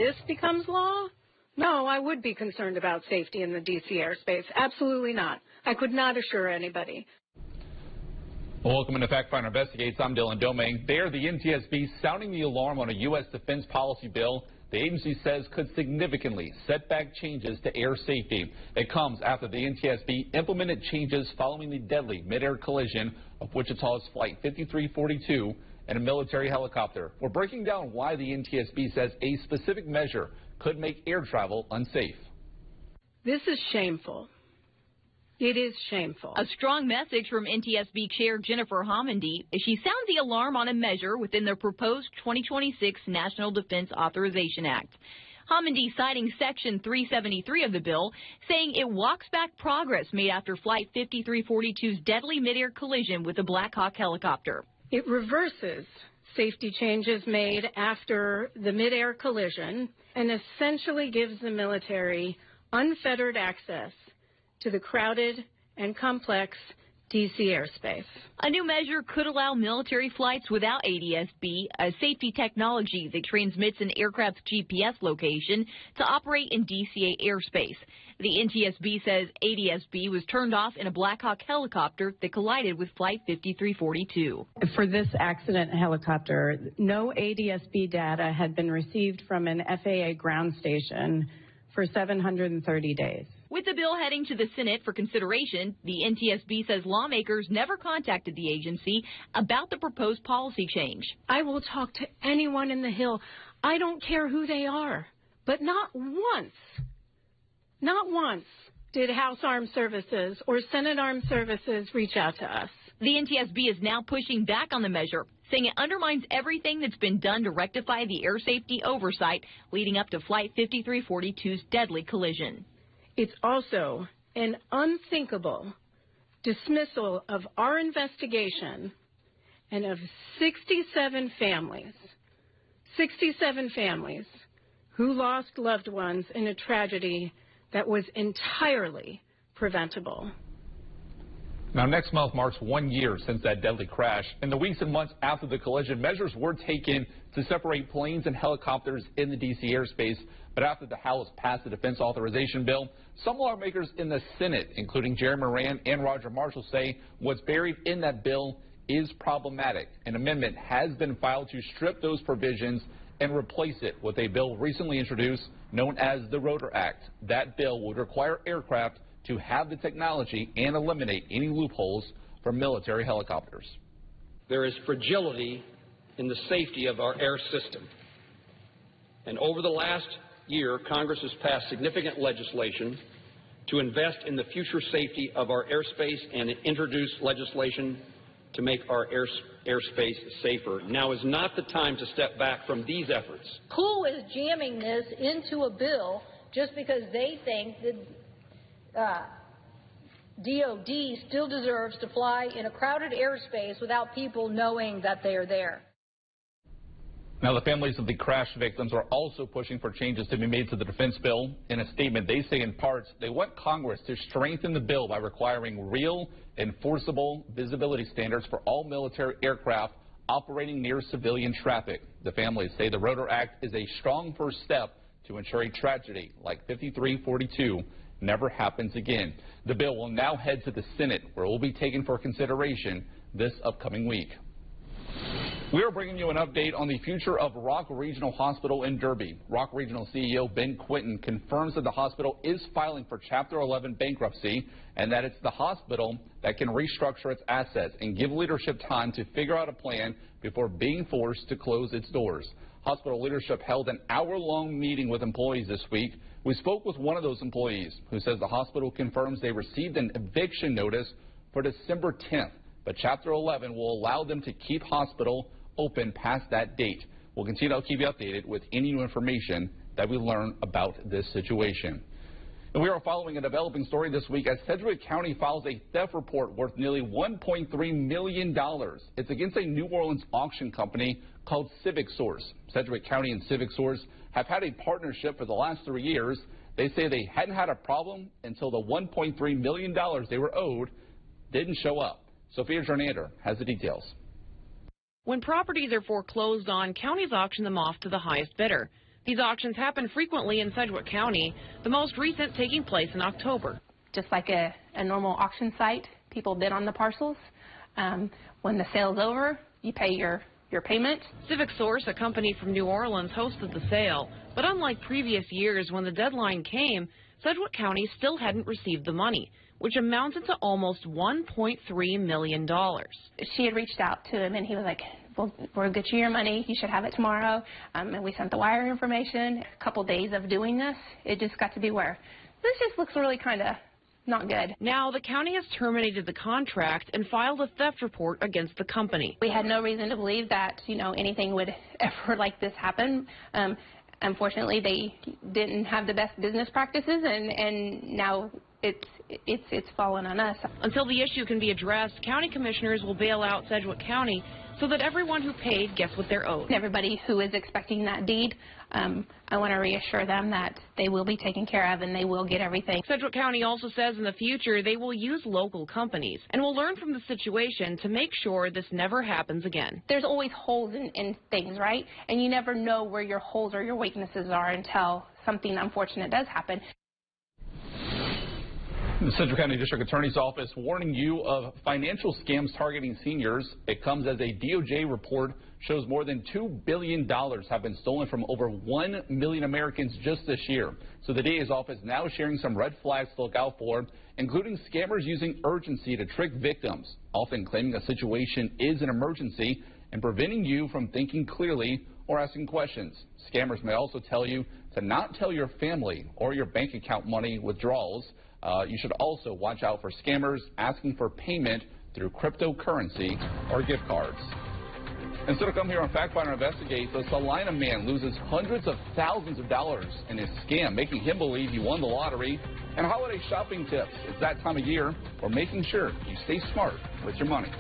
this becomes law, no, I would be concerned about safety in the D.C. airspace. Absolutely not. I could not assure anybody. Welcome to Factfinder Investigates. I'm Dylan Domingue. There, the NTSB sounding the alarm on a U.S. defense policy bill the agency says could significantly set back changes to air safety. It comes after the NTSB implemented changes following the deadly mid-air collision of Wichita's Flight 5342 and a military helicopter. We're breaking down why the NTSB says a specific measure could make air travel unsafe. This is shameful. It is shameful. A strong message from NTSB Chair Jennifer Homendy as she sounds the alarm on a measure within the proposed 2026 National Defense Authorization Act. Homendy citing Section 373 of the bill, saying it walks back progress made after Flight 5342's deadly midair collision with a Black Hawk helicopter. It reverses safety changes made after the midair collision and essentially gives the military unfettered access to the crowded and complex D.C. airspace. A new measure could allow military flights without ADSB, a safety technology that transmits an aircraft's GPS location, to operate in DCA airspace. The NTSB says ADSB was turned off in a Black Hawk helicopter that collided with Flight 5342. For this accident helicopter, no ADSB data had been received from an FAA ground station for 730 days. With the bill heading to the Senate for consideration, the NTSB says lawmakers never contacted the agency about the proposed policy change. I will talk to anyone in the Hill. I don't care who they are. But not once did House Armed Services or Senate Armed Services reach out to us. The NTSB is now pushing back on the measure, saying it undermines everything that's been done to rectify the air safety oversight leading up to Flight 5342's deadly collision. It's also an unthinkable dismissal of our investigation and of 67 families who lost loved ones in a tragedy that was entirely preventable. Now, next month marks 1 year since that deadly crash. In the weeks and months after the collision, measures were taken to separate planes and helicopters in the D.C. airspace. But after the House passed the defense authorization bill, some lawmakers in the Senate, including Jerry Moran and Roger Marshall, say what's buried in that bill is problematic. An amendment has been filed to strip those provisions and replace it with a bill recently introduced known as the Rotor Act. That bill would require aircraft to have the technology and eliminate any loopholes for military helicopters. There is fragility in the safety of our air system. And over the last year, Congress has passed significant legislation to invest in the future safety of our airspace and introduce legislation to make our airspace safer. Now is not the time to step back from these efforts. Who is jamming this into a bill just because they think that DOD still deserves to fly in a crowded airspace without people knowing that they are there? Now, the families of the crash victims are also pushing for changes to be made to the defense bill. In a statement, they say in parts they want Congress to strengthen the bill by requiring real, enforceable visibility standards for all military aircraft operating near civilian traffic. The families say the Rotor Act is a strong first step to ensure a tragedy like 5342 never happens again. The bill will now head to the Senate, where it will be taken for consideration this upcoming week. We are bringing you an update on the future of Rock Regional Hospital in Derby. Rock Regional CEO Ben Quinton confirms that the hospital is filing for Chapter 11 bankruptcy and that it's the hospital that can restructure its assets and give leadership time to figure out a plan before being forced to close its doors. Hospital leadership held an hour-long meeting with employees this week. We spoke with one of those employees who says the hospital confirms they received an eviction notice for December 10th, but Chapter 11 will allow them to keep hospital open past that date. We'll continue to keep you updated with any new information that we learn about this situation. And we are following a developing story this week as Sedgwick County files a theft report worth nearly $1.3 million. It's against a New Orleans auction company called Civic Source. Sedgwick County and Civic Source have had a partnership for the last 3 years. They say they hadn't had a problem until the $1.3 million they were owed didn't show up. Sophia Jernander has the details. When properties are foreclosed on, counties auction them off to the highest bidder. These auctions happen frequently in Sedgwick County, the most recent taking place in October. Just like a normal auction site, people bid on the parcels. When the sale's over, you pay your payment. Civic Source, a company from New Orleans, hosted the sale. But unlike previous years when the deadline came, Sedgwick County still hadn't received the money, which amounted to almost $1.3 million. She had reached out to him, and he was like, well, we'll get you your money. You should have it tomorrow. And we sent the wire information. A couple days of doing this, it just got to be where this just looks really kind of not good. Now, the county has terminated the contract and filed a theft report against the company. We had no reason to believe that, anything would ever like this happen. Unfortunately, they didn't have the best business practices, and now it's fallen on us. Until the issue can be addressed, county commissioners will bail out Sedgwick County so that everyone who paid gets what they're owed. Everybody who is expecting that deed, I want to reassure them that they will be taken care of and they will get everything. Sedgwick County also says in the future they will use local companies and will learn from the situation to make sure this never happens again. There's always holes in things, right? And you never know where your holes or your weaknesses are until something unfortunate does happen. The Sedgwick County District Attorney's Office warning you of financial scams targeting seniors. It comes as a DOJ report shows more than $2 billion have been stolen from over 1 million Americans just this year. So the DA's office now sharing some red flags to look out for, including scammers using urgency to trick victims, often claiming a situation is an emergency and preventing you from thinking clearly or asking questions. Scammers may also tell you to not tell your family or your bank account money withdrawals. You should also watch out for scammers asking for payment through cryptocurrency or gift cards. And so to come here on Factfinder Investigates, a Salina man loses hundreds of thousands of dollars in his scam, making him believe he won the lottery. And holiday shopping tips. It's that time of year. We're making sure you stay smart with your money.